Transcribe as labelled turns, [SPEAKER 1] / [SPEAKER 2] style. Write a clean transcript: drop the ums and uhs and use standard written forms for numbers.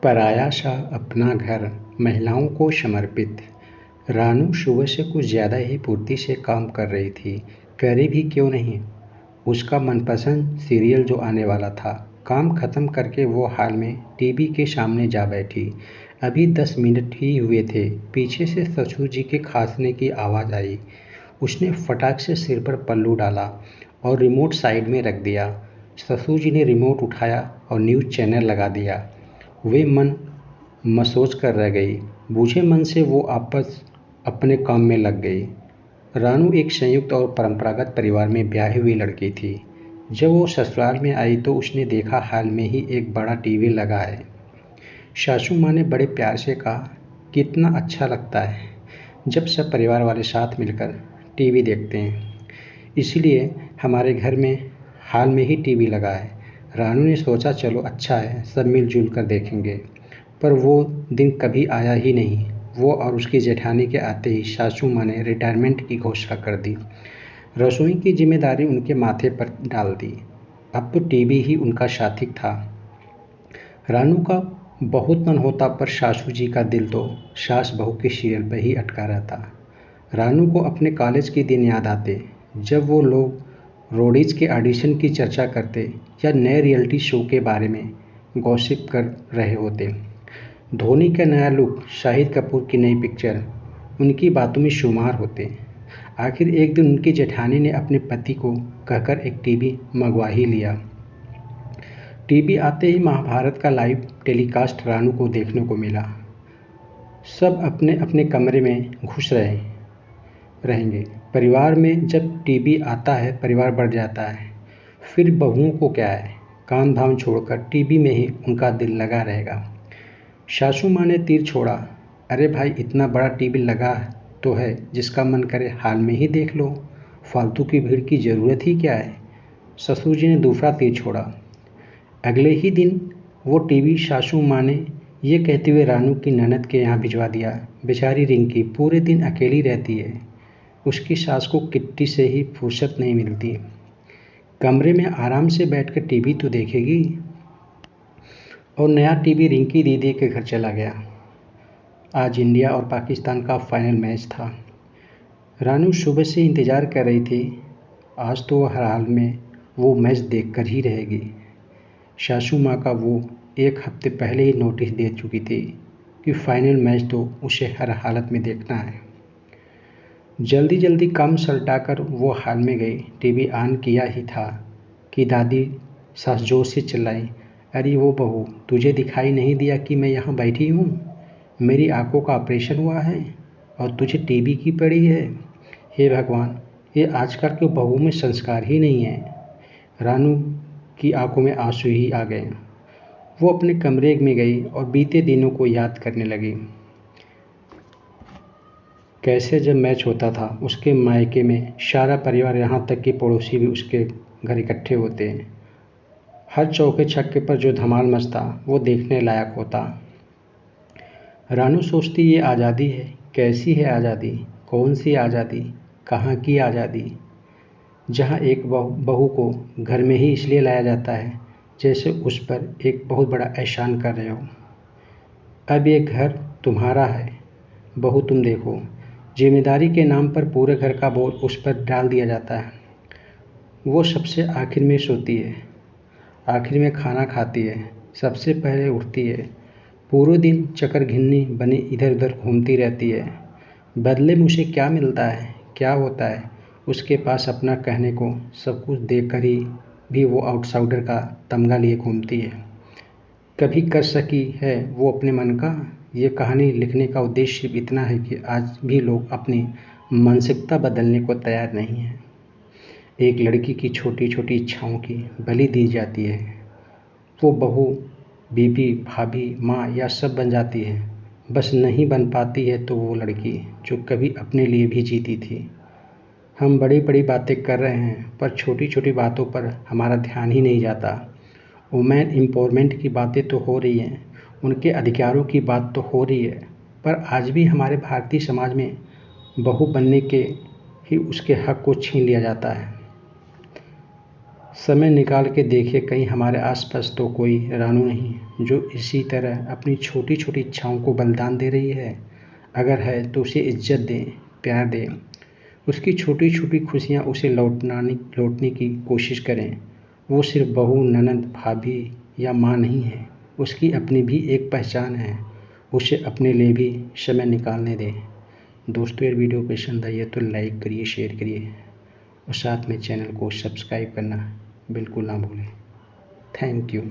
[SPEAKER 1] पराया सा अपना घर महिलाओं को समर्पित। रानू सुबह से कुछ ज़्यादा ही फुर्ती से काम कर रही थी। करे भी क्यों नहीं, उसका मनपसंद सीरियल जो आने वाला था। काम खत्म करके वो हाल में टीवी के सामने जा बैठी। अभी 10 मिनट ही हुए थे, पीछे से ससुर जी के खांसने की आवाज़ आई। उसने फटाक से सिर पर पल्लू डाला और रिमोट साइड में रख दिया। ससुर जी ने रिमोट उठाया और न्यूज़ चैनल लगा दिया। वे मन मसोच कर रह गई। बूझे मन से वो आपस अपने काम में लग गई। रानू एक संयुक्त और परंपरागत परिवार में ब्याही हुई लड़की थी। जब वो ससुराल में आई तो उसने देखा हाल में ही एक बड़ा टीवी लगा है। सासू माँ ने बड़े प्यार से कहा, कितना अच्छा लगता है जब सब परिवार वाले साथ मिलकर टीवी देखते हैं। इसलिए हमारे घर में हाल में ही टीवी लगा है। रानू ने सोचा, चलो अच्छा है, सब मिलजुल कर देखेंगे। पर वो दिन कभी आया ही नहीं। वो और उसकी जेठानी के आते ही सासू माँ ने रिटायरमेंट की घोषणा कर दी। रसोई की जिम्मेदारी उनके माथे पर डाल दी। अब तो टीवी ही उनका साथी था। रानू का बहुत मन होता, पर सासू जी का दिल तो सास बहू के सीरियल पर ही अटका रहता। रानू को अपने कॉलेज के दिन याद आते, जब वो लोग रोडीज के ऑडिशन की चर्चा करते या नए रियलिटी शो के बारे में गॉसिप कर रहे होते। धोनी का नया लुक, शाहिद कपूर की नई पिक्चर उनकी बातों में शुमार होते। आखिर एक दिन उनकी जेठानी ने अपने पति को कहकर एक टीवी मंगवा ही लिया। टीवी आते ही महाभारत का लाइव टेलीकास्ट रानू को देखने को मिला। सब अपने अपने कमरे में घुस रहेंगे। परिवार में जब टीवी आता है परिवार बढ़ जाता है। फिर बहुओं को क्या है, काम धाम छोड़कर टीवी में ही उनका दिल लगा रहेगा। सासू माँ ने तीर छोड़ा, अरे भाई, इतना बड़ा टीवी लगा तो है, जिसका मन करे हाल में ही देख लो, फालतू की भीड़ की ज़रूरत ही क्या है। ससुर जी ने दूसरा तीर छोड़ा। अगले ही दिन वो टीवी सासू माँ ने ये कहते हुए रानू की ननद के यहाँ भिजवा दिया। बेचारी रिंकी पूरे दिन अकेली रहती है। उसकी सास को किट्टी से ही फुर्सत नहीं मिलती। कमरे में आराम से बैठकर टीवी तो देखेगी। और नया टीवी रिंकी दीदी के घर चला गया। आज इंडिया और पाकिस्तान का फाइनल मैच था। रानू सुबह से इंतज़ार कर रही थी। आज तो हर हाल में वो मैच देखकर ही रहेगी। सासू माँ का वो एक हफ्ते पहले ही नोटिस दे चुकी थी कि फाइनल मैच तो उसे हर हालत में देखना है। जल्दी जल्दी काम सलटाकर वो हाल में गई। टीवी ऑन किया ही था कि दादी सास जोर से चिल्लाई, अरे वो बहू, तुझे दिखाई नहीं दिया कि मैं यहाँ बैठी हूँ? मेरी आंखों का ऑपरेशन हुआ है और तुझे टीवी की पड़ी है। हे भगवान, ये आजकल के बहू में संस्कार ही नहीं है। रानू की आंखों में आंसू ही आ गए। वो अपने कमरे में गई और बीते दिनों को याद करने लगी। कैसे जब मैच होता था उसके मायके में सारा परिवार, यहाँ तक कि पड़ोसी भी उसके घर इकट्ठे होते हैं। हर चौके छक्के पर जो धमाल मचता वो देखने लायक होता। रानू सोचती, ये आज़ादी है, कैसी है आज़ादी, कौन सी आज़ादी, कहाँ की आज़ादी, जहाँ एक बहू को घर में ही इसलिए लाया जाता है जैसे उस पर एक बहुत बड़ा एहसान कर रहे हो। अब ये घर तुम्हारा है बहू, तुम देखो। जिम्मेदारी के नाम पर पूरे घर का बोझ उस पर डाल दिया जाता है। वो सबसे आखिर में सोती है, आखिर में खाना खाती है, सबसे पहले उठती है। पूरे दिन चक्कर घिन्नी बनी इधर उधर घूमती रहती है। बदले में उसे क्या मिलता है, क्या होता है? उसके पास अपना कहने को सब कुछ देखकर ही भी वो आउटसाइडर का तमगा लिए घूमती है। कभी कर सकी है वो अपने मन का? ये कहानी लिखने का उद्देश्य सिर्फ इतना है कि आज भी लोग अपनी मानसिकता बदलने को तैयार नहीं हैं। एक लड़की की छोटी छोटी इच्छाओं की बलि दी जाती है। वो बहू, बीबी, भाभी, माँ या सब बन जाती है। बस नहीं बन पाती है तो वो लड़की जो कभी अपने लिए भी जीती थी। हम बड़ी बड़ी बातें कर रहे हैं पर छोटी छोटी बातों पर हमारा ध्यान ही नहीं जाता। वुमेन एम्पावरमेंट की बातें तो हो रही हैं, उनके अधिकारों की बात तो हो रही है, पर आज भी हमारे भारतीय समाज में बहू बनने के ही उसके हक को छीन लिया जाता है। समय निकाल के देखे कहीं हमारे आसपास तो कोई रानू नहीं जो इसी तरह अपनी छोटी छोटी इच्छाओं को बलिदान दे रही है। अगर है तो उसे इज्जत दें, प्यार दें, उसकी छोटी छोटी खुशियाँ उसे लौटने की कोशिश करें। वो सिर्फ बहू, ननद, भाभी या माँ नहीं है, उसकी अपनी भी एक पहचान है। उसे अपने लिए भी समय निकालने दें। दोस्तों, ये वीडियो पसंद आई है तो लाइक करिए, शेयर करिए और साथ में चैनल को सब्सक्राइब करना बिल्कुल ना भूलें। Thank you.